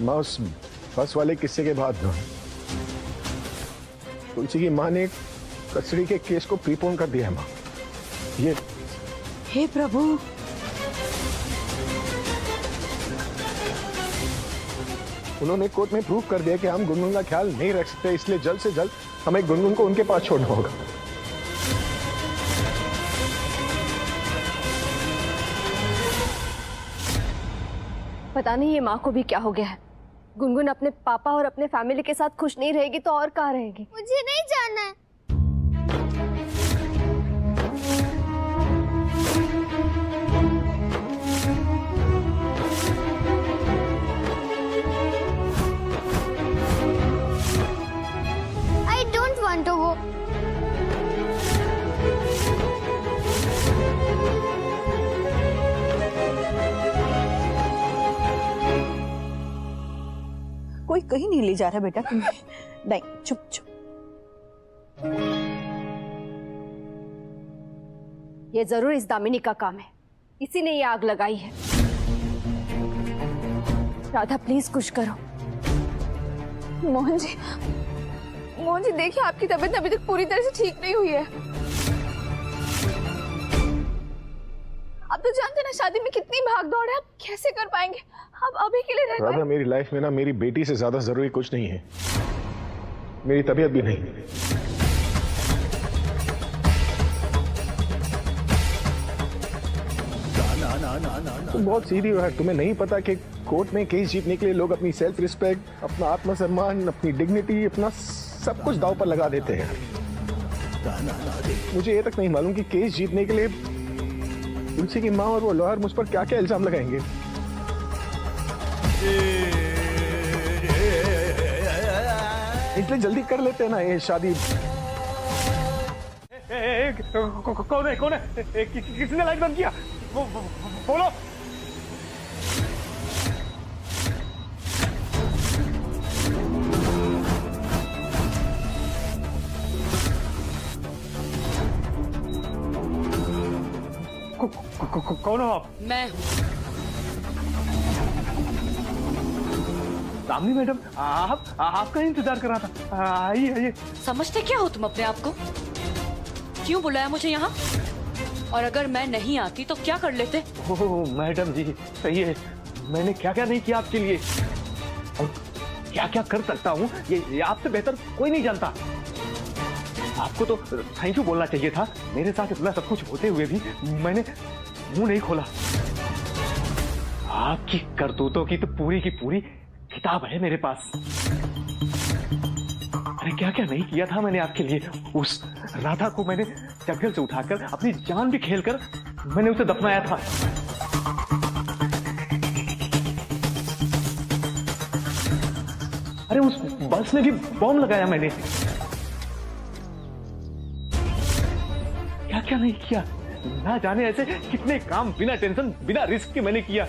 माँ, उस बस वाले किस्से के बाद तुलसी की माँ ने कस्टडी के केस को प्रीपोन कर दिया है माँ। ये हे प्रभु, उन्होंने कोर्ट में प्रूव कर दिया कि हम गुनगुन का ख्याल नहीं रख सकते, इसलिए जल्द से जल्द हमें गुनगुन को उनके पास छोड़ना होगा। पता नहीं ये माँ को भी क्या हो गया है। गुनगुन अपने पापा और अपने फैमिली के साथ खुश नहीं रहेगी तो और कहाँ रहेगी। मुझे नहीं जाना है। I don't want to go. कोई कहीं नहीं ले जा रहा बेटा तुम्हें। नहीं, चुप चुप। ये जरूर इस दामिनी का काम है, इसी ने ये आग लगाई है। राधा प्लीज कुछ करो। मोहन जी देखिए, आपकी तबीयत अभी तक पूरी तरह से ठीक नहीं हुई है। आप तो जानते हैं ना शादी में कितनी भाग दौड़ है, आप कैसे कर पाएंगे? आप अभी के लिए रह राधा, मेरी लाइफ में ना मेरी बेटी से ज्यादा जरूरी कुछ नहीं है, मेरी तबीयत भी नहीं। तुम बहुत सीधी हो यार, तुम्हें नहीं पता कि कोर्ट में केस जीतने के लिए लोग अपनी सेल्फ रिस्पेक्ट, अपना आत्मसम्मान, अपनी डिग्निटी, अपना सब कुछ दांव पर लगा देते हैं। मुझे ये तक नहीं मालूम कि केस जीतने के लिए तुलसी की माँ और वो लॉयर मुझ पर क्या क्या इल्जाम लगाएंगे। इसलिए जल्दी कर लेते हैं ना ये शादी। कौन है? किसने लाइट बंद किया? बोलो। कौन हो आप? मैं हूँ। दामिनी मैडम, आपका इंतजार कर रहा था। आइए आइए। समझते क्या हो तुम अपने आप को? क्यों बुलाया मुझे यहाँ? और अगर मैं नहीं आती तो क्या कर लेते? ओह मैडम जी, सही है, मैंने क्या क्या नहीं किया आपके लिए और क्या क्या कर सकता हूँ ये आपसे बेहतर कोई नहीं जानता। आपको तो थैंक यू बोलना चाहिए था। मेरे साथ इतना सब कुछ होते हुए भी मैंने मुंह नहीं खोला। आपकी करतूतों की तो पूरी की पूरी किताब है मेरे पास। अरे क्या क्या नहीं किया था मैंने आपके लिए। उस राधा को मैंने जंगल से उठाकर अपनी जान भी खेलकर मैंने उसे दफनाया था। अरे उस बस में भी बॉम्ब लगाया मैंने। क्या क्या नहीं किया, ना जाने ऐसे कितने काम बिना टेंशन बिना रिस्क के मैंने किया।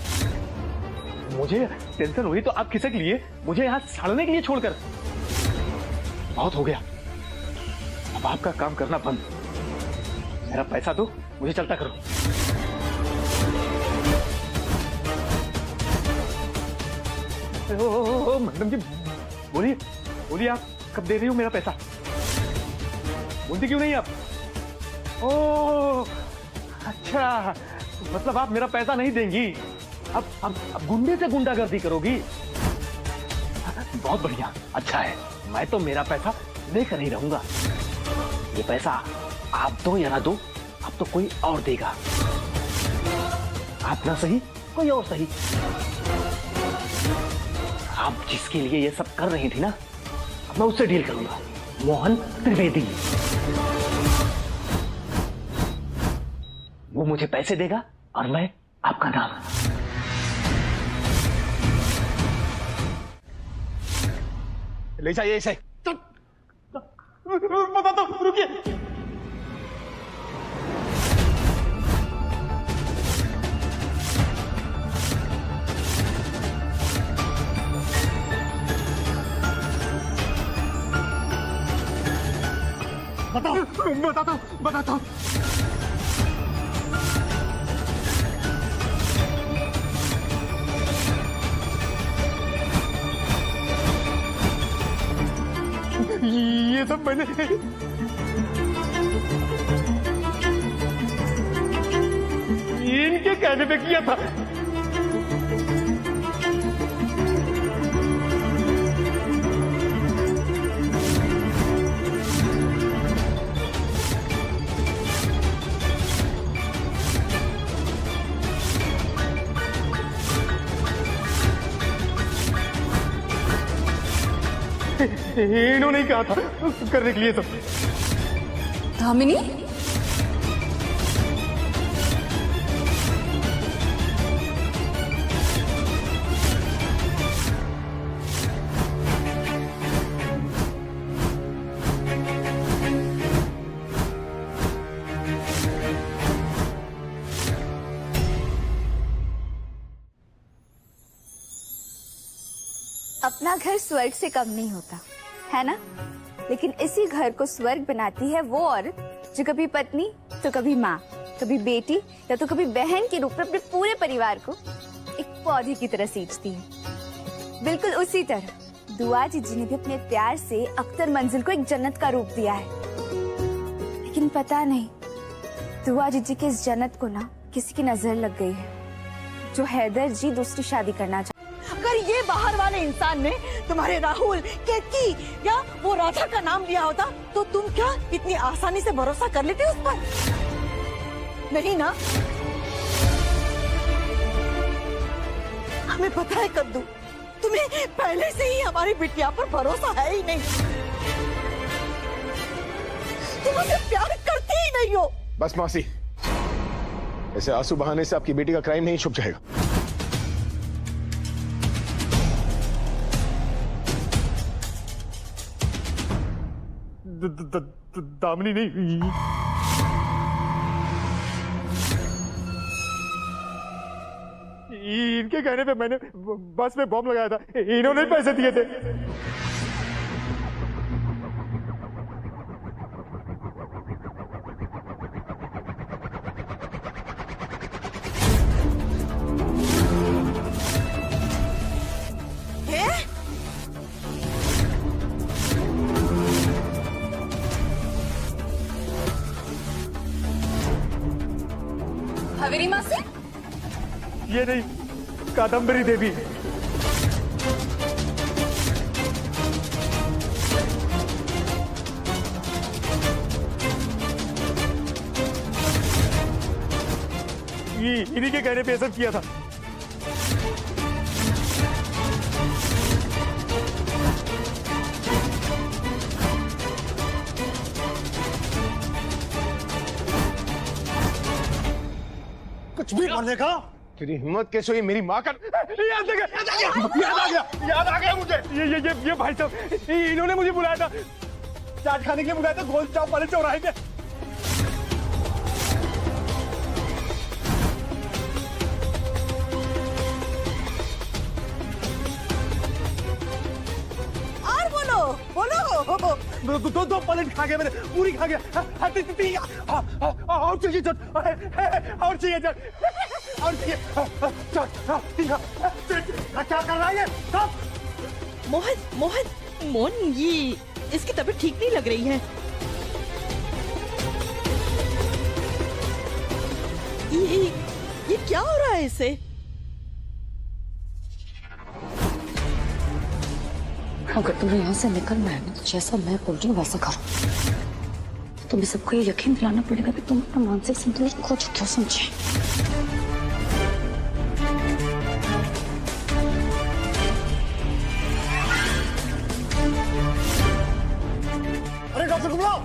मुझे टेंशन हुई तो आप खिसक लिए मुझे यहां सड़ने के लिए छोड़कर। बहुत हो गया, अब आपका काम करना बंद। मेरा पैसा दो, मुझे चलता करो। ओ मैडम जी, बोलिए बोलिए, आप कब दे रही हो मेरा पैसा? बोलती क्यों नहीं आप? ओह अच्छा, मतलब आप मेरा पैसा नहीं देंगी। अब गुंडे से गुंडागर्दी करोगी। बहुत बढ़िया, अच्छा है। मैं तो मेरा पैसा लेकर ही रहूंगा। ये पैसा आप दो या ना दो, अब तो कोई और देगा। आप ना सही, कोई और सही। आप जिसके लिए ये सब कर रही थी ना, अब मैं उससे डील करूंगा। मोहन त्रिवेदी, वो मुझे पैसे देगा और मैं आपका नाम। ले जाइए इसे। बताता हूं, रुकिए। बताता हूं। ये सब मैंने इनके कहने पे किया था। इन्होंने ही कहा था करने के लिए सब। धामिनी, अपना घर स्वर्ग से कम नहीं होता है ना, लेकिन इसी घर को स्वर्ग बनाती है वो औरत जो कभी पत्नी तो कभी माँ, कभी बेटी या तो कभी बहन के रूप में अपने पूरे परिवार को एक पौधे की तरह सींचती है। बिल्कुल उसी तरह दुआ जीजी ने भी अपने प्यार से अख्तर मंजिल को एक जन्नत का रूप दिया है। लेकिन पता नहीं दुआ जीजी के इस जन्नत को ना किसी की नजर लग गई है, जो हैदर जी दूसरी शादी करना चाहते। अगर ये बाहर वाले इंसान ने तुम्हारे राहुल, केतकी या वो राधा का नाम लिया होता तो तुम क्या इतनी आसानी से भरोसा कर लेते उस पर? नहीं ना। हमें पता है कद्दू, तुम्हें पहले से ही हमारी बिटिया पर भरोसा है ही नहीं। तुम उसे प्यार करती ही नहीं हो। बस मौसी, ऐसे आंसू बहाने से आपकी बेटी का क्राइम नहीं छुप जाएगा। दामिनी नहीं, इनके कहने पे मैंने बस में बॉम्ब लगाया था। इन्होंने पैसे दिए थे। हवेली माँ से? ये नहीं, कादम्बरी देवी। ये इन्हीं के कहने पे सब किया था। कुछ भी करने का तेरी हिम्मत कैसे हुई मेरी माँ का? याद आ गया मुझे। ये भाई साहब, इन्होंने मुझे बुलाया था, चाट खाने के लिए बुलाया था गोल चौक वाले चौराहे पे। और बोलो बोलो। दो प्लेट खा गया मैंने, पूरी खा गया। और चाहिए चट, और चाहिए चट, और चाहिए क्या कर रहा है ये? मोहन, ये इसकी तबीयत ठीक नहीं लग रही है। ये क्या हो रहा है इसे? अगर तुम्हें यहाँ से निकलना है ना तो जैसा मैं बोल रही हूँ वैसा करो। तुम्हें सबको ये यकीन दिलाना पड़ेगा कि तुम अपना मानसिक संतुलन खो चुके हो, समझे? अरे डॉक्टर को बुलाओ।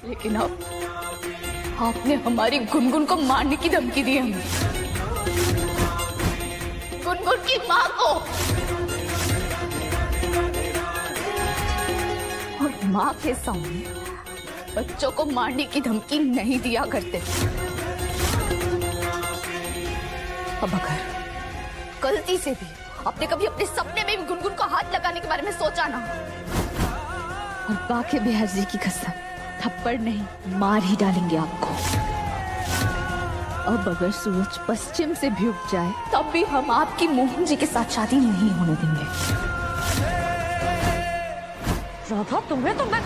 लेकिन अब आपने हमारी गुनगुन को मारने की धमकी दी है, गुनगुन की माँ को। और माँ के सामने बच्चों को मारने की धमकी नहीं दिया करते। अब अगर गलती से भी आपने कभी अपने सपने में भी गुनगुन को हाथ लगाने के बारे में सोचा ना, और बाकी बिहार जी की कसम, थप्पड़ नहीं मार ही डालेंगे आपको। अब अगर सूरज पश्चिम से भी उग जाए तब भी हम आपकी मोहन जी के साथ शादी नहीं होने देंगे। राधा तुम्हें तो मैं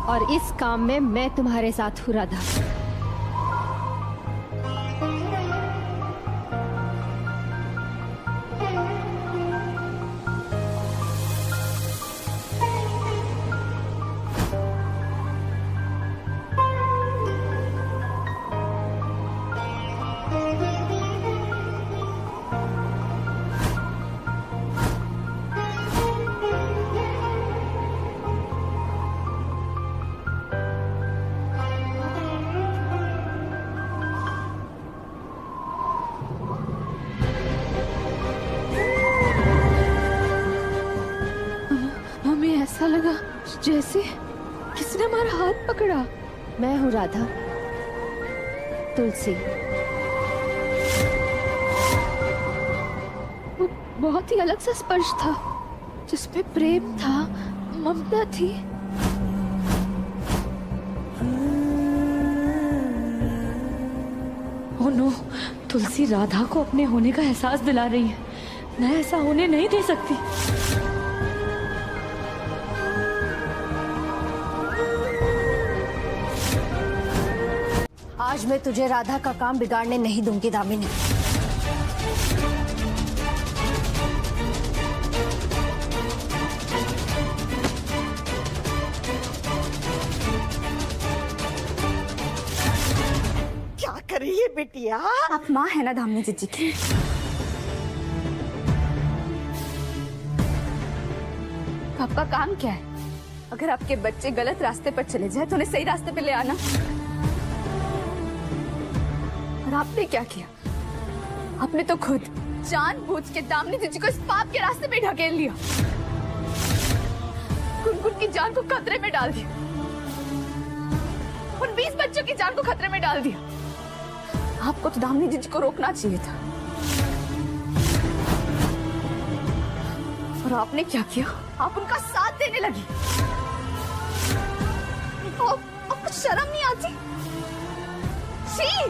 और इस काम में मैं तुम्हारे साथ हूँ राधा। ऐसा लगा जैसे किसी ने हमारा हाथ पकड़ा। मैं हूँ राधा, तुलसी। वो बहुत ही अलग सा स्पर्श था जिसमें प्रेम था, ममता थी। ओह नो, तुलसी राधा को अपने होने का एहसास दिला रही है। मैं ऐसा होने नहीं दे सकती। आज मैं तुझे राधा का काम बिगाड़ने नहीं दूंगी दामिनी। क्या कर रही है बेटिया? आप माँ है ना दामिनी जीजी की? आपका काम क्या है? अगर आपके बच्चे गलत रास्ते पर चले जाए तो उन्हें सही रास्ते पे ले आना। और आपने क्या किया? आपने तो खुद जानबूझ के दामिनी जीजी को इस पाप के रास्ते पे ढकेल लिया। गुनगुन की जान को खतरे में डाल दिया। उन 20 बच्चों की जान को खतरे में डाल दिया। आपको तो दामिनी जीजी को रोकना चाहिए था। और आपने क्या किया? आप उनका साथ देने लगी। आपको शर्म नहीं आती? छी!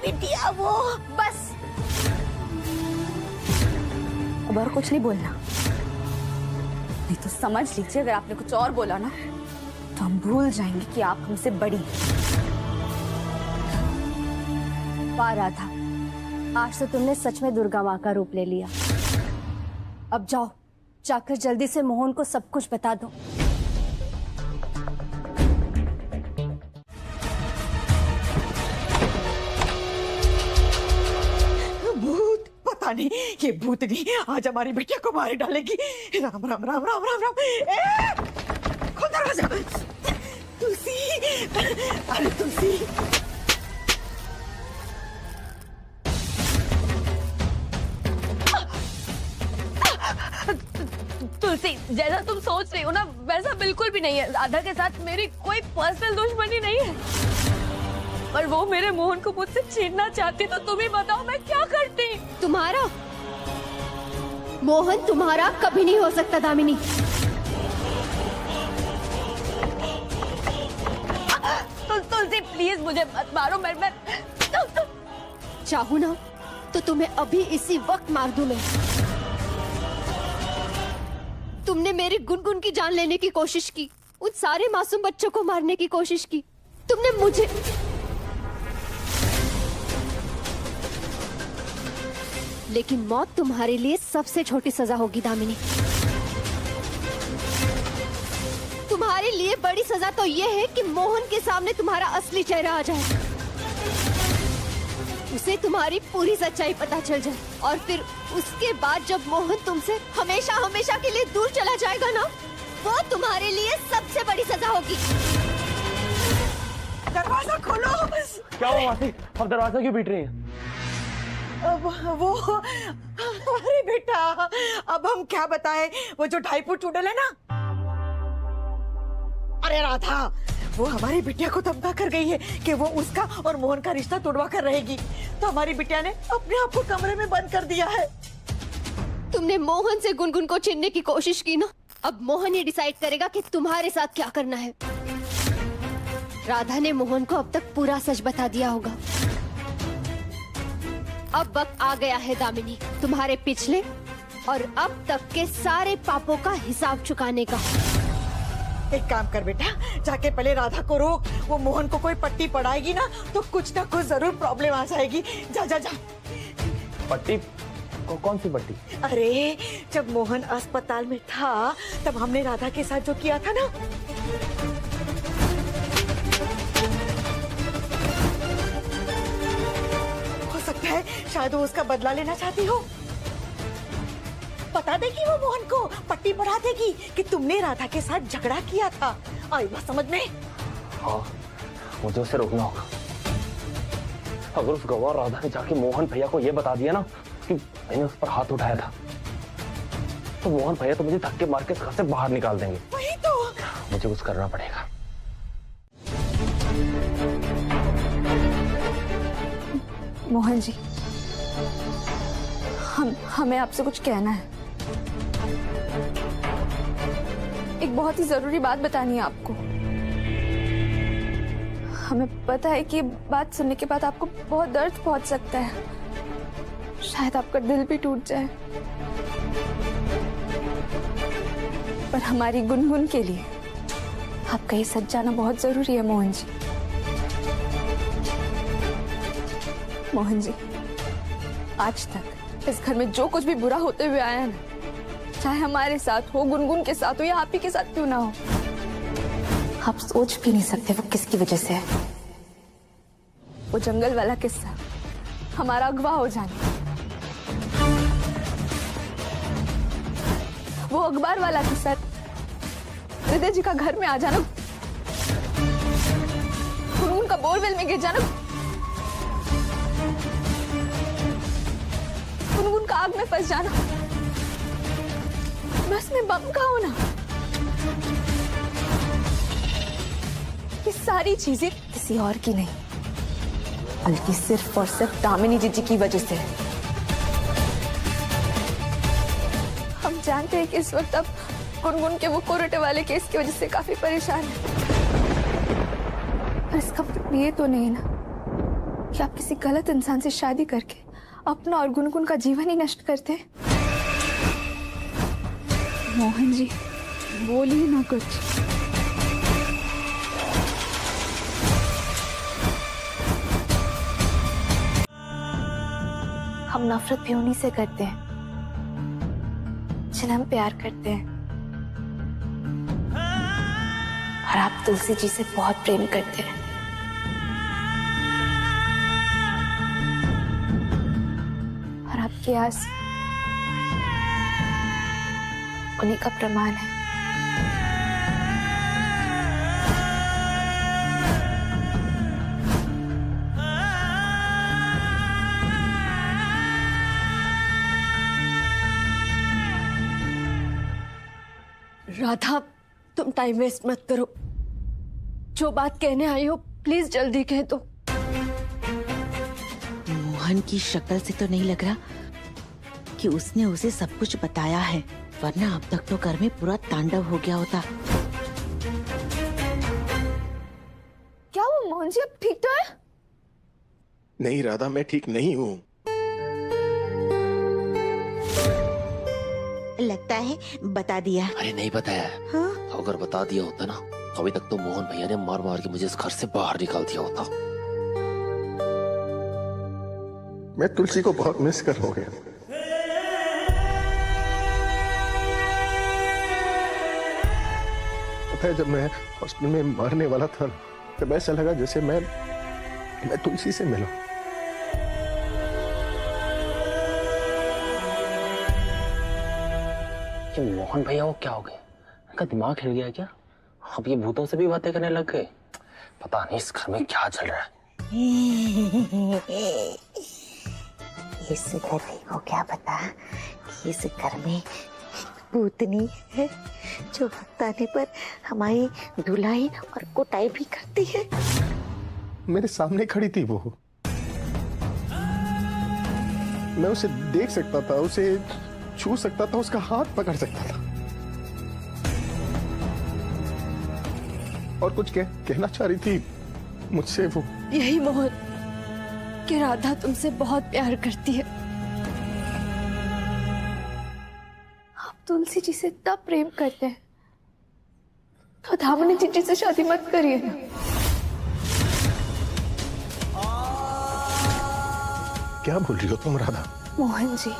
बेटिया वो बस अब और कुछ नहीं बोलना, नहीं तो समझ लीजिए अगर आपने कुछ और बोला ना तो हम भूल जाएंगे कि आप हमसे बड़ी हैं। वाह राधा, आज तो तुमने सच में दुर्गा माँ का रूप ले लिया। अब जाओ, जाकर जल्दी से मोहन को सब कुछ बता दो। भूत, पता नहीं ये भूतनी आज हमारी बिटिया को मार डालेगी। राम राम राम राम राम राम। खोल दरवाजा। तुलसी, अरे तुलसी। तुलसी, जैसा तुम सोच रही हो ना वैसा बिल्कुल भी नहीं है। राधा के साथ मेरी कोई पर्सनल दुश्मनी नहीं है, पर वो मेरे मोहन को मुझसे छीनना चाहती तो तुम ही बताओ मैं क्या करती। तुम्हारा मोहन तुम्हारा कभी नहीं हो सकता दामिनी। तुलसी प्लीज मुझे मत मारो। मैं चाहूँ ना तो तुम्हें अभी इसी वक्त मार दूं मैं। तुमने मेरी गुनगुन की जान लेने की कोशिश की, उन सारे मासूम बच्चों को मारने की कोशिश की। तुमने मुझे लेकिन मौत तुम्हारे लिए सबसे छोटी सजा होगी दामिनी। तुम्हारे लिए बड़ी सजा तो ये है कि मोहन के सामने तुम्हारा असली चेहरा आ जाए, उसे तुम्हारी पूरी सच्चाई पता चल जाए, और फिर उसके बाद जब मोहन तुमसे हमेशा हमेशा के लिए दूर चला जाएगा ना, वो तुम्हारे लिए सबसे बड़ी सजा होगी। दरवाजा खोलो। क्या हुआ मासी, अब दरवाजा क्यों पीट रही हैं? वो अरे बेटा, अब हम क्या बताएं, वो जो 2.5 फुट चुड़ैल है ना, अरे राधा, वो हमारी बिटिया को धमका कर गई है कि वो उसका और मोहन का रिश्ता तोड़वा कर रहेगी। तो हमारी बिटिया ने अपने आप को कमरे में बंद कर दिया है। तुमने मोहन से गुनगुन को छीनने की कोशिश की ना, अब मोहन ही डिसाइड करेगा कि तुम्हारे साथ क्या करना है। राधा ने मोहन को अब तक पूरा सच बता दिया होगा। अब वक्त आ गया है दामिनी, तुम्हारे पिछले और अब तक के सारे पापों का हिसाब चुकाने का। एक काम कर बेटा, जाके पहले राधा को रोक। वो मोहन को कोई पट्टी पड़ाएगी ना तो कुछ ना कुछ जरूर प्रॉब्लम आ जाएगी। जा जा जा। पट्टी? कौन सी पट्टी? अरे जब मोहन अस्पताल में था तब हमने राधा के साथ जो किया था ना, हो सकता है शायद वो उसका बदला लेना चाहती हो। बता देगी वो मोहन को, पट्टी पढ़ा देगी कि तुमने राधा के साथ झगड़ा किया था। आई बात समझ में? हाँ, मुझे उसे रोकना होगा। अगर उस गवाह राधा ने जाके मोहन भैया को ये बता दिया ना कि मैंने उस पर हाथ उठाया था, तो मोहन भैया तो मुझे धक्के मार के घर से बाहर निकाल देंगे। वही तो, मुझे कुछ करना पड़ेगा। मोहन जी, हमें आपसे कुछ कहना है। एक बहुत ही जरूरी बात बतानी है आपको। हमें पता है कि बात सुनने के बाद आपको बहुत दर्द पहुंच सकता है, शायद आपका दिल भी टूट जाए, पर हमारी गुनगुन के लिए आपका ये सच जाना बहुत जरूरी है। मोहन जी, मोहन जी, आज तक इस घर में जो कुछ भी बुरा होते हुए आया है ना, चाहे हमारे साथ हो, गुनगुन के साथ हो या आप ही के साथ क्यों ना हो, आप सोच भी नहीं सकते वो किसकी वजह से है। वो जंगल वाला किस्सा, हमारा अगवा हो जाना, वो अखबार वाला किस्सा, हृदय जी का घर में आ जाना, गुनगुन का बोरवेल में गिर जाना, गुनगुन का आग में फंस जाना, बस में बम का होना, ये सारी चीजें किसी और की नहीं बल्कि सिर्फ और सिर्फ दामिनी जीजी की वजह से है। हम जानते हैं कि इस वक्त अब गुनगुन के वो कोर्ट वाले केस की वजह से काफी परेशान है, पर इसका मतलब ये तो नहीं ना कि आप किसी गलत इंसान से शादी करके अपना और गुनगुन का जीवन ही नष्ट करते। मोहन जी, बोलिए ना कुछ। हम नफरत भी उन्हीं से करते हैं जिन्हें हम प्यार करते हैं, और आप तुलसी जी से बहुत प्रेम करते हैं। और आपकी आस उन्हीं का प्रमाण है। राधा, तुम टाइम वेस्ट मत करो, जो बात कहने आई हो प्लीज जल्दी कह दो। मोहन की शक्ल से तो नहीं लग रहा कि उसने उसे सब कुछ बताया है, वरना अब तक तो घर में पूरा तांडव हो गया होता। क्या वो मोहन जी अब ठीक तो है? नहीं राधा, मैं ठीक नहीं हूँ। लगता है बता दिया। अरे नहीं बताया। हाँ? अगर बता दिया होता ना, अभी तक तो मोहन भैया ने मार मार के मुझे इस घर से बाहर निकाल दिया होता। मैं तुलसी को बहुत मिस कर हो गया। पता है, जब मैं हॉस्पिटल में मरने वाला था तब ऐसा लगा जैसे मैं तुलसी से मिला। कि मोहन भैया को क्या हो गया? इनका दिमाग हिल गया क्या? अब ये भूतों से भी बातें करने लग गए। पता नहीं इस घर में क्या चल रहा है। इस घर को क्या पता कि इस घर में भूतनी है जो वक्त आने पर हमारी धुलाई और कुटाई भी करती है। मेरे सामने खड़ी थी वो, मैं उसे देख सकता था, उसे छू सकता था, उसका हाथ पकड़ सकता था। और कुछ कहना चाह रही थी मुझसे वो। यही मोहन कि राधा तुमसे बहुत प्यार करती है। आप तुलसी जी से इतना प्रेम करते हैं तो धामनी जी से शादी मत करिए ना। क्या बोल रही हो तुम राधा? मोहन जी,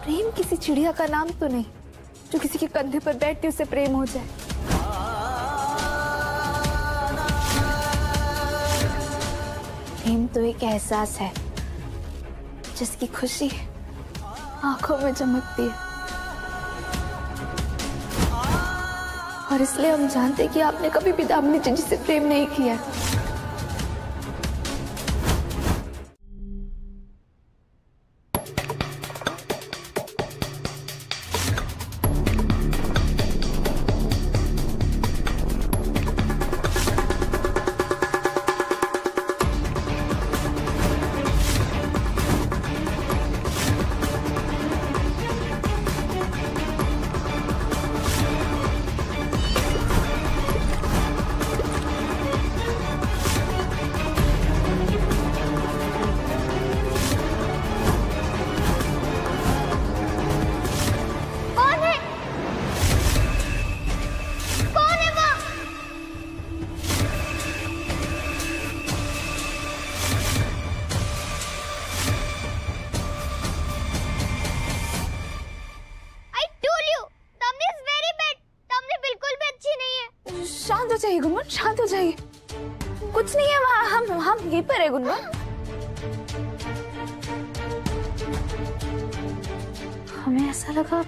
प्रेम किसी चिड़िया का नाम तो नहीं जो किसी के कंधे पर बैठते उसे प्रेम हो जाए। प्रेम तो एक एहसास है जिसकी खुशी आंखों में चमकती है। और इसलिए हम जानते हैं कि आपने कभी भी दामिनी जी से प्रेम नहीं किया। शांत हो जाइए गुनगुन, शांत हो जाइए। कुछ नहीं है वहाँ, हम यहीं पर है गुनगुन। हमें ऐसा लगा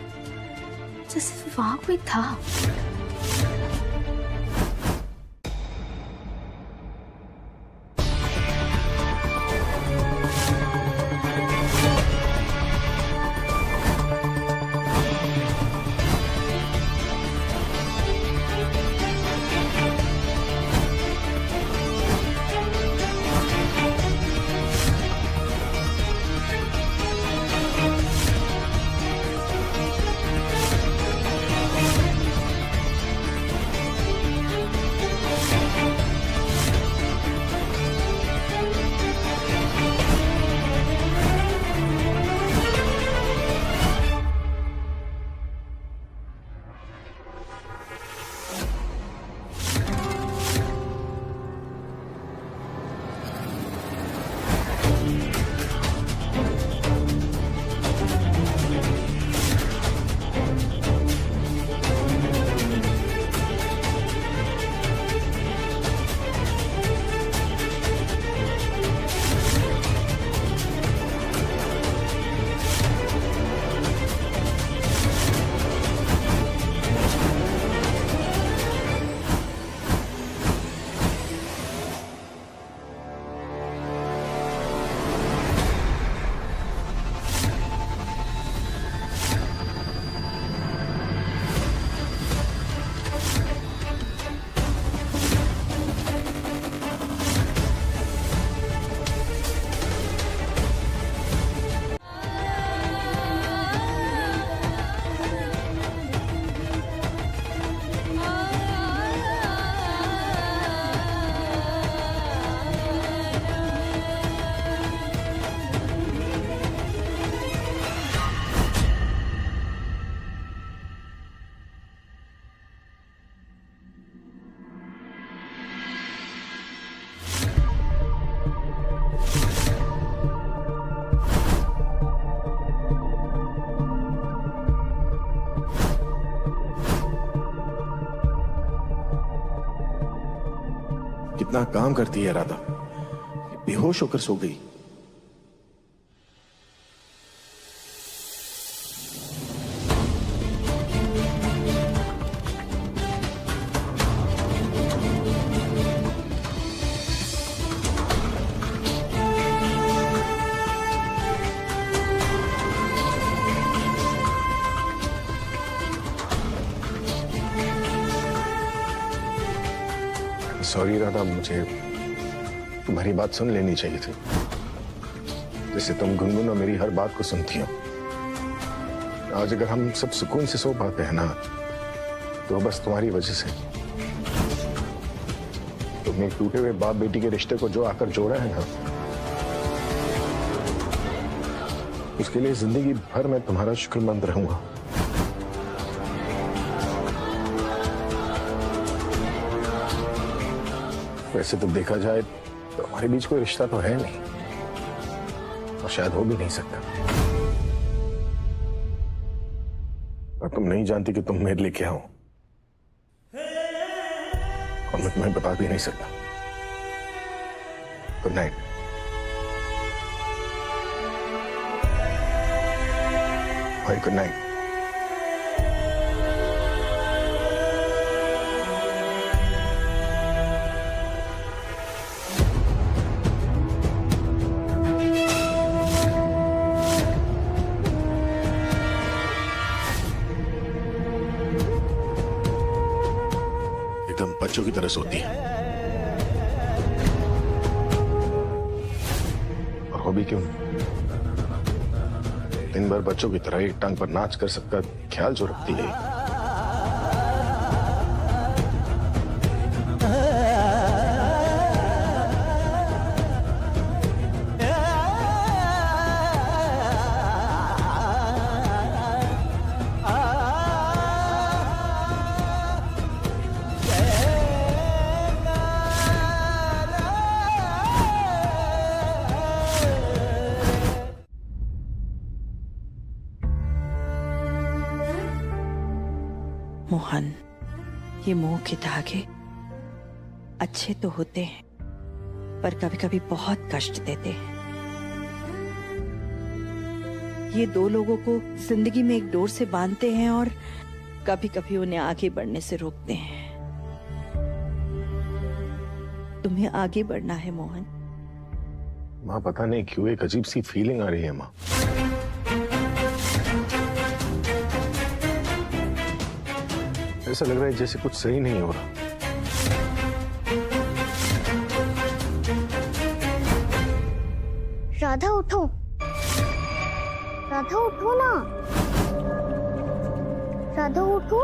जैसे वहाँ कोई था। कितना काम करती है राधा, बेहोश होकर सो गई। सॉरी राधा, मुझे तुम्हारी बात सुन लेनी चाहिए थी, जैसे तुम गुनगुन और मेरी हर बात को सुनती हो। आज अगर हम सब सुकून से सो पाते हैं ना, तो बस तुम्हारी वजह से। तुमने टूटे हुए बाप बेटी के रिश्ते को जो आकर जोड़ा है ना, उसके लिए जिंदगी भर मैं तुम्हारा शुक्रमंद रहूंगा। वैसे तो देखा जाए तो हमारे बीच कोई रिश्ता तो है नहीं, और शायद हो भी नहीं सकता। और तुम नहीं जानती कि तुम मेरे लिए क्या हो, और मैं तुम्हें बता भी नहीं सकता। Good night. भाई गुड नाइट। एकदम बच्चों की तरह सोती है, और हो भी क्यों? दिन भर बच्चों की तरह ही टांग पर नाच कर सबका ख्याल जो रखती है। मोहन, ये मोह के धागे अच्छे तो होते हैं, पर कभी कभी बहुत कष्ट देते हैं। ये दो लोगों को जिंदगी में एक डोर से बांधते हैं और कभी कभी उन्हें आगे बढ़ने से रोकते हैं। तुम्हें आगे बढ़ना है मोहन। माँ पता नहीं क्यों एक अजीब सी फीलिंग आ रही है माँ। ऐसा लग रहा है जैसे कुछ सही नहीं हो रहा। राधा उठो, राधा उठो ना, राधा उठो।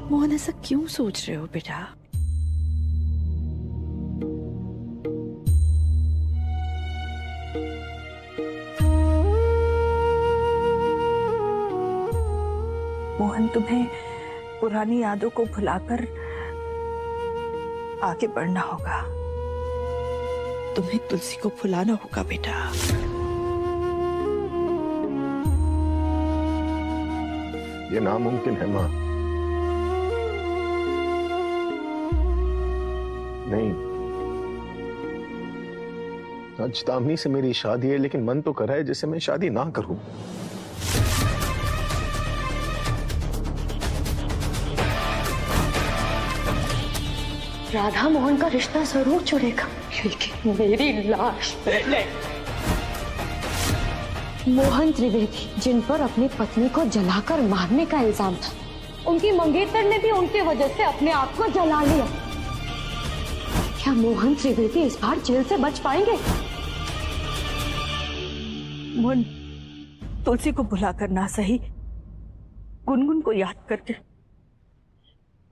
मोहन ऐसा क्यों सोच रहे हो बेटा? मोहन, तुम्हें पुरानी यादों को भुलाकर आगे बढ़ना होगा। तुम्हें तुलसी को भुलाना होगा बेटा। ये नामुमकिन है माँ। नहीं, आज दामिनी से मेरी शादी है, लेकिन मन तो कर रहा है जैसे मैं शादी ना करूं। राधा मोहन का रिश्ता जरूर जुड़ेगा, लेकिन मेरी लाश नहीं। मोहन त्रिवेदी, जिन पर अपनी पत्नी को जलाकर मारने का इल्जाम था, उनकी मंगेतर ने भी उनकी वजह से अपने आप को जला लिया। क्या मोहन त्रिवेदी इस बार जेल से बच पाएंगे? मोहन, तुलसी को भुलाकर ना सही, गुनगुन को याद करके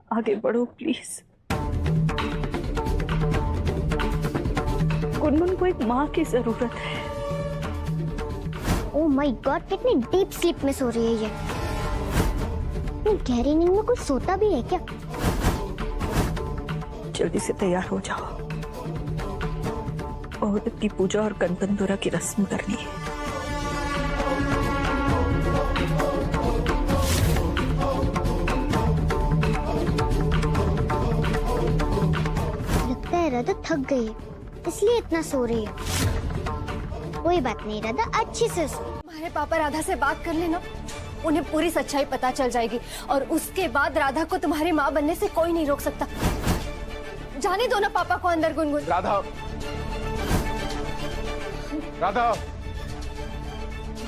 आगे बढ़ो प्लीज। गुनगुन को एक माँ की जरूरत है। ओह माय गॉड, कितनी डीप स्लीप में सो रही है ये। गहरी नींद में कुछ सोता भी है क्या? जल्दी से तैयार हो जाओ, औरत की पूजा और गणतंत्रा की रस्म करनी है। लगता है राधा थक गई है, इसलिए इतना सो रही है। कोई बात नहीं राधा, अच्छी से सो। हमारे पापा राधा से बात कर लेना, उन्हें पूरी सच्चाई पता चल जाएगी और उसके बाद राधा को तुम्हारी माँ बनने से कोई नहीं रोक सकता। जाने दो ना पापा को अंदर। गुनगुन, राधा, राधा,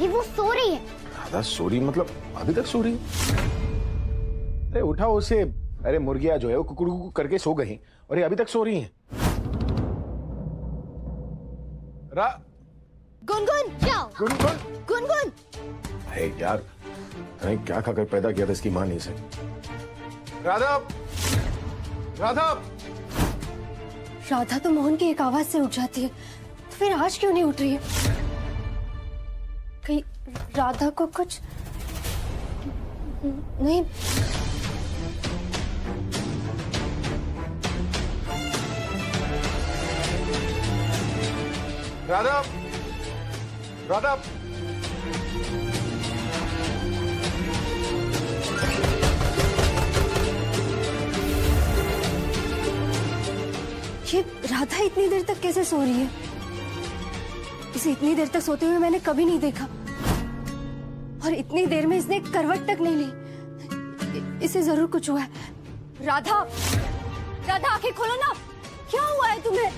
ये वो सो रही है। राधा सो रही मतलब अभी तक सो रही है? अरे उठाओ उसे, अरे मुर्गियां जो है वो कुकड़ू करके सो गई और ये अभी तक सो रही हैं। गुनगुन जाओ। गुनगुन गुनगुन अरे यार अरे क्या खाकर पैदा किया था इसकी मां ने इसे। राधा राधा राधा तो मोहन की एक आवाज से उठ जाती है, तो फिर आज क्यों नहीं उठ रही है? कहीं राधा को कुछ नहीं। राधा राधा ये राधा इतनी देर तक कैसे सो रही है? इसे इतनी देर तक सोते हुए मैंने कभी नहीं देखा, और इतनी देर में इसने करवट तक नहीं ली। इसे जरूर कुछ हुआ है। राधा राधा आंखें खोलो ना, क्या हुआ है तुम्हें?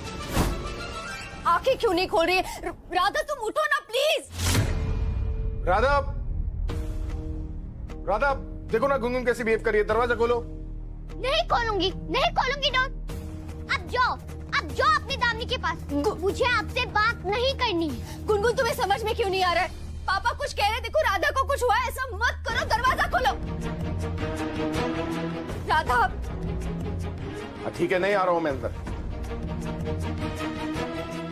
आंखें क्यों नहीं खोल रही है? राधा तुम उठो ना प्लीज। राधा राधा देखो ना गुनगुन कैसी बिहेव कर रही है। दरवाजा खोलो। नहीं खोलूंगी, नहीं खोलूंगी। डॉन अब जाओ अपनी दामनी के पास। मुझे आपसे बात नहीं करनी है। गुनगुन तुम्हें समझ में क्यों नहीं आ रहा है? पापा कुछ कह रहे, देखो राधा को कुछ हुआ है, ऐसा मत करो। दरवाजा खोलो। राधा ठीक है नहीं आ रहा हूं मैं अंदर,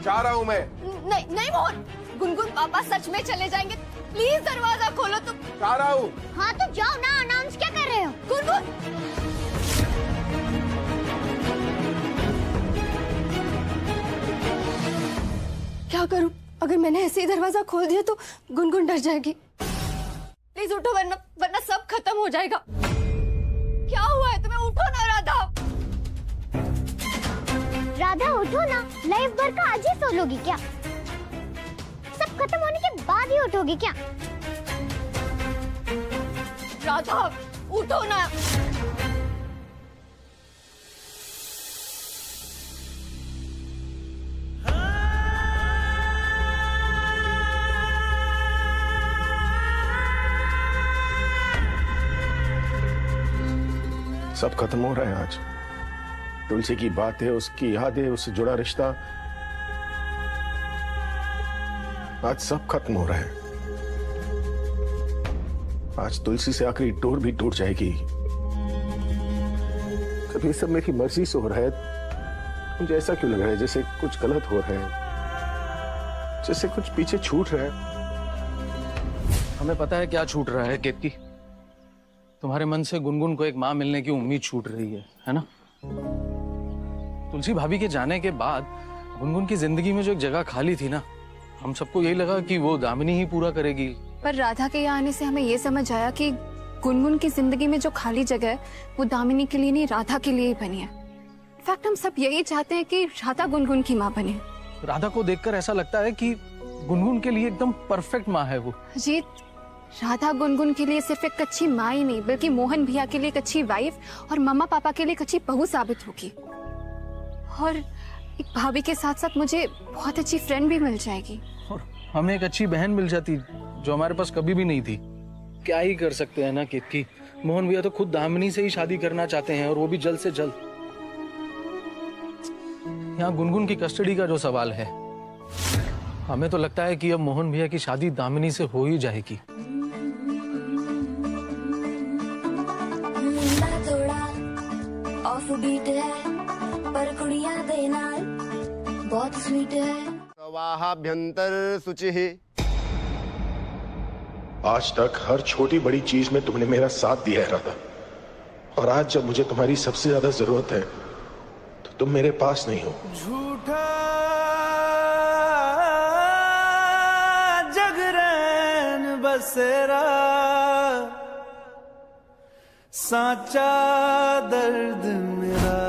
जा रहा हूं मैं। नहीं नहीं मोहन, गुनगुन पापा सच में चले जाएंगे, प्लीज दरवाजा खोलो। तुम जा रहा हूं। हाँ तो जाओ ना, अनाउंस क्या कर रहे हो? गुनगुन क्या करूं? अगर मैंने ऐसे ही दरवाजा खोल दिया तो गुनगुन डर जाएगी। प्लीज उठो, वरना सब खत्म हो जाएगा। क्या हुआ है तुम्हें? उठो ना राधा। राधा उठो ना, लाइफ भर का आज ही सो लोगी क्या? सब खत्म होने के बाद ही उठोगी क्या? राधा उठो ना। सब खत्म हो रहा है आज। तुलसी की बात है, उसकी याद है, उससे जुड़ा रिश्ता, आज सब खत्म हो रहा है। आज तुलसी से आखिरी डोर भी टूट जाएगी। कभी सब मेरी मर्जी से हो रहा है, मुझे ऐसा क्यों लग रहा है जैसे कुछ गलत हो रहा है, जैसे कुछ पीछे छूट रहा है। हमें पता है क्या छूट रहा है केतकी। तुम्हारे मन से गुनगुन को एक माँ मिलने की उम्मीद छूट रही है ना? तुलसी भाभी के जाने के बाद गुनगुन की जिंदगी में जो एक जगह खाली थी ना, हम सबको यही लगा कि वो दामिनी ही पूरा करेगी। पर राधा के यहाँ आने से हमें ये समझ आया कि गुनगुन की जिंदगी में जो खाली जगह है वो दामिनी के लिए नहीं, राधा के लिए ही बनी है। इनफैक्ट हम सब यही चाहते हैं कि राधा गुनगुन की माँ बने। राधा को देखकर ऐसा लगता है कि गुनगुन के लिए एकदम परफेक्ट माँ है वो। अजीत, राधा गुनगुन के लिए सिर्फ एक अच्छी माँ ही नहीं, बल्कि मोहन भैया के लिए एक अच्छी वाइफ और मम्मा पापा के लिए एक अच्छी बहू साबित होगी। और एक भाभी के साथ साथ मुझे बहुत अच्छी फ्रेंड भी मिल जाएगी। और हमें एक अच्छी बहन मिल जाती जो हमारे पास कभी भी नहीं थी। क्या ही कर सकते हैं ना केतकी। मोहन भैया तो खुद दामिनी से ही शादी करना चाहते हैं, और वो भी जल्द से जल्द। यहाँ गुनगुन की कस्टडी का जो सवाल है, हमें तो लगता है कि अब मोहन भैया की शादी दामिनी से हो ही जाएगी। ऑफ बीट है पर कुड़िया दे नाल बहुत स्वीट है। प्रवाहाभ्यंतर शुचिः। आज तक हर छोटी बड़ी चीज में तुमने मेरा साथ दिया है राधा, और आज जब मुझे तुम्हारी सबसे ज्यादा जरूरत है तो तुम मेरे पास नहीं हो। झूठा जगरैन बसेरा, साचा दर्द मेरा,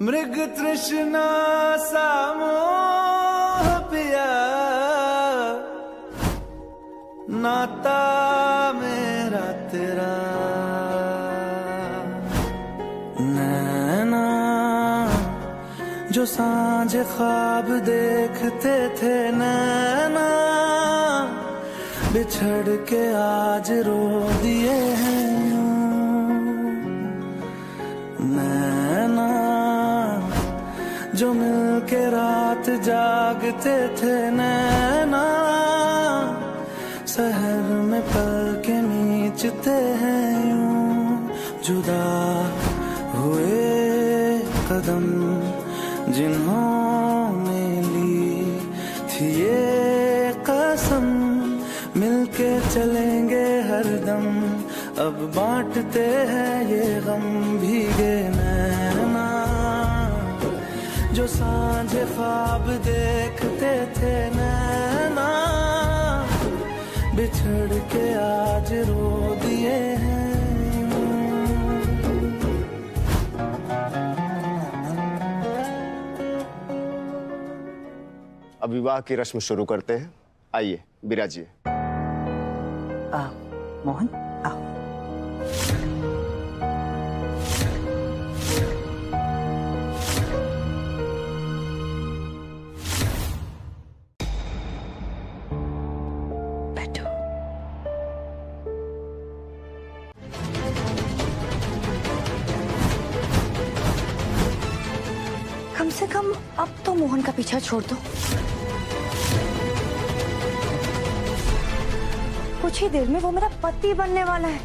मृग तृष्णा सा मोह पिया, नाता मेरा तेरा। नैना जो सांझ ख्वाब देखते थे, नैना बिछड़ के आज रो दिए हैं नैना, जो मिल के रात जागते थे नैना, शहर में पल के नीचते हैं यूं, जुदा हुए कदम जिन्होंने ली थी ये कसम, मिलके चलेंगे हरदम, अब बांटते हैं ये गम, भीगे नैना जो सांझे ख्वाब देखते थे नैना, बिछड़ के आज रो दिए हैं। अब विवाह की रस्म शुरू करते हैं। आइए विराजिए। मोहन आओ। बैठो। कम से कम अब तो मोहन का पीछा छोड़ दो। कुछ ही देर में वो मेरा पति बनने वाला है।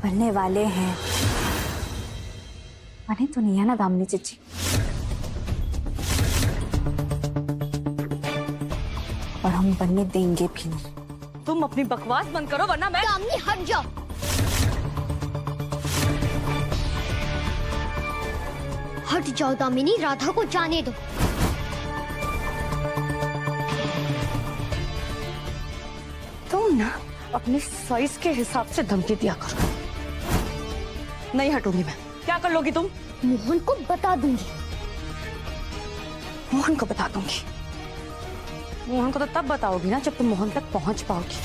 बनने वाले हैं, बने तो नहीं है ना दामिनी चची। और हम बनने देंगे भी नहीं। तुम अपनी बकवास बंद करो वरना मैं। दामिनी हट जाओ। हट जाओ दामिनी, राधा को जाने दो। तुम ना अपने साइज के हिसाब से धमकी दिया करो। नहीं हटूंगी मैं। क्या कर लोगी तुम? मोहन को बता दूंगी। मोहन को बता दूंगी। मोहन को तो तब बताओगी ना जब तुम मोहन तक पहुंच पाओगी।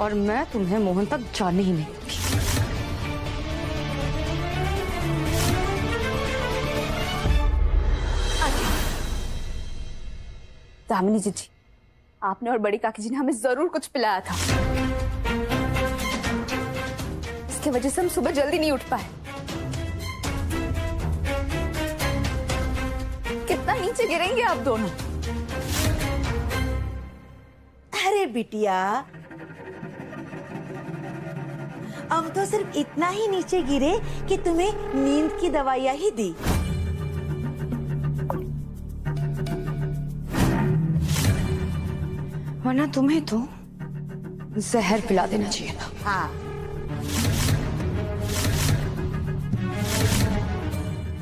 और मैं तुम्हें मोहन तक जाने ही नहीं दूंगी। दामिनी जी, आपने और बड़ी काकी जी ने हमें जरूर कुछ पिलाया था। इसकी वजह से हम सुबह जल्दी नहीं उठ पाए। कितना नीचे गिरेंगे आप दोनों। अरे बिटिया, अब तो सिर्फ इतना ही नीचे गिरे कि तुम्हें नींद की दवाइयां ही दी। वरना तुम्हें तो जहर पिला देना चाहिए था। हाँ।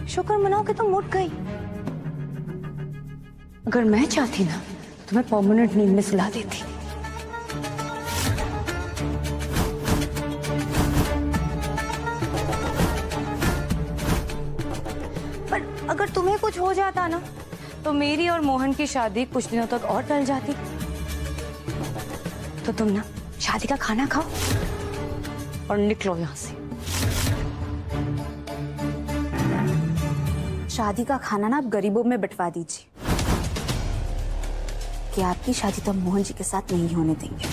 शुक्र मनाओ कि तुम उठ गई। अगर मैं चाहती ना तुम्हें परमानेंट नींद में सुला देती। पर अगर तुम्हें कुछ हो जाता ना तो मेरी और मोहन की शादी कुछ दिनों तक और टल जाती। तो तुम ना शादी का खाना खाओ और निकलो यहां से। शादी का खाना ना आप गरीबों में बंटवा दीजिए कि आपकी शादी तो हम मोहन जी के साथ नहीं होने देंगे।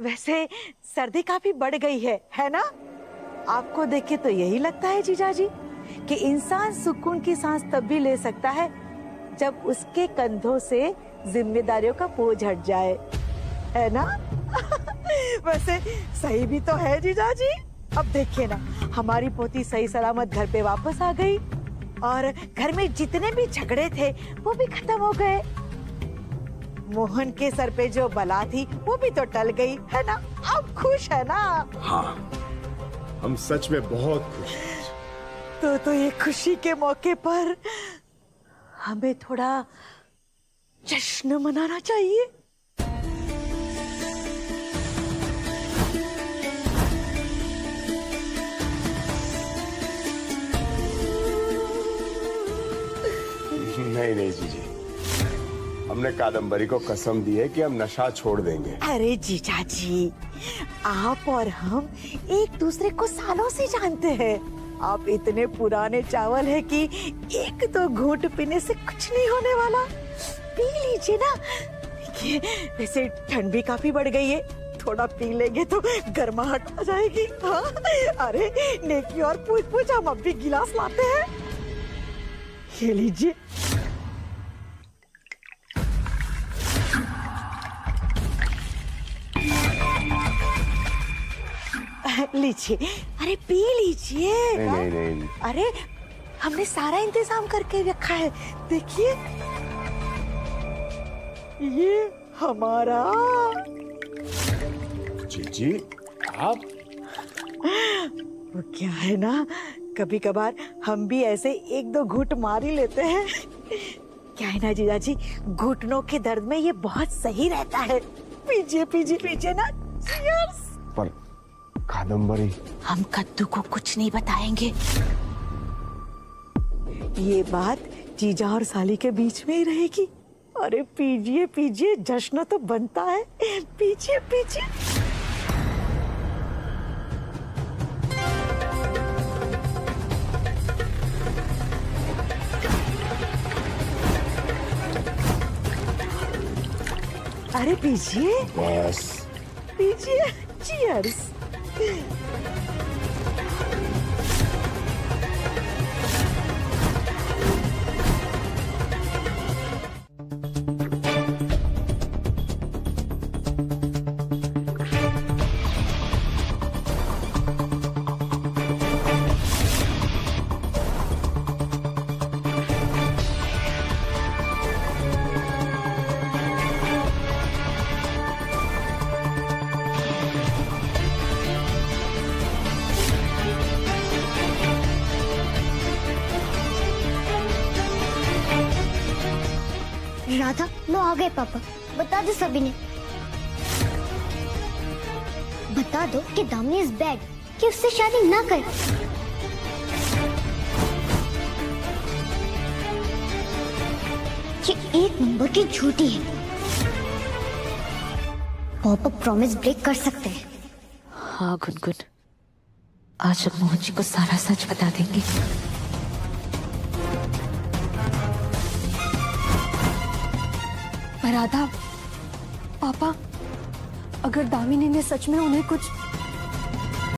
वैसे सर्दी काफी बढ़ गई है ना? आपको देख के तो यही लगता है जीजाजी कि इंसान सुकून की सांस तब भी ले सकता है जब उसके कंधों से जिम्मेदारियों का बोझ हट जाए, है ना? वैसे सही भी तो है जीजाजी। अब देखिए ना, हमारी पोती सही सलामत घर पे वापस आ गई और घर में जितने भी झगड़े थे वो भी खत्म हो गए। मोहन के सर पे जो बला थी वो भी तो टल गई, है ना? अब खुश है ना? हाँ, हम सच में बहुत खुश हैं। तो ये खुशी के मौके पर हमें थोड़ा जश्न मनाना चाहिए। नहीं जीजी, हमने कादम्बरी को कसम दी है कि हम नशा छोड़ देंगे। अरे जीजाजी, आप और हम एक दूसरे को सालों से जानते हैं, आप इतने पुराने चावल है कि एक दो घूंट पीने से कुछ नहीं होने वाला। पी लीजिए ना। देखिए वैसे ठंड भी काफी बढ़ गई है, थोड़ा पी लेंगे तो गर्माहट आ जाएगी। हाँ? अरे नेकी और पूछ पूछ, हम अब भी गिलास लाते हैं। ये लीजिए। लीजिए, अरे पी लीजिए। नहीं नहीं नहीं। अरे हमने सारा इंतजाम करके रखा है, देखिए ये हमारा। जी आप वो क्या है ना, कभी कभार हम भी ऐसे एक दो घूंट मार ही लेते हैं। क्या है ना जीजा जी, घुटनों के दर्द में ये बहुत सही रहता है। पीजिए पीजिए पीजिए ना। Cheers! पर कादम्बरी, हम कद्दू को कुछ नहीं बताएंगे। ये बात जीजा और साली के बीच में ही रहेगी। अरे पीजिए पीजिए, जश्न तो बनता है। पीजिए पीजिए। अरे पीजिए बस पीजिए। चीयर्स। राधा, लो आ गए पापा। बता दो सभी ने, बता दो कि दामिनी इज बैड, कि उससे शादी ना कर। ये एक नंबर की झूठी है। पापा प्रॉमिस ब्रेक कर सकते हैं। हाँ गुनगुन, आज हम मोहन जी को सारा सच बता देंगे। राधा, पापा, अगर दामिनी ने सच में उन्हें कुछ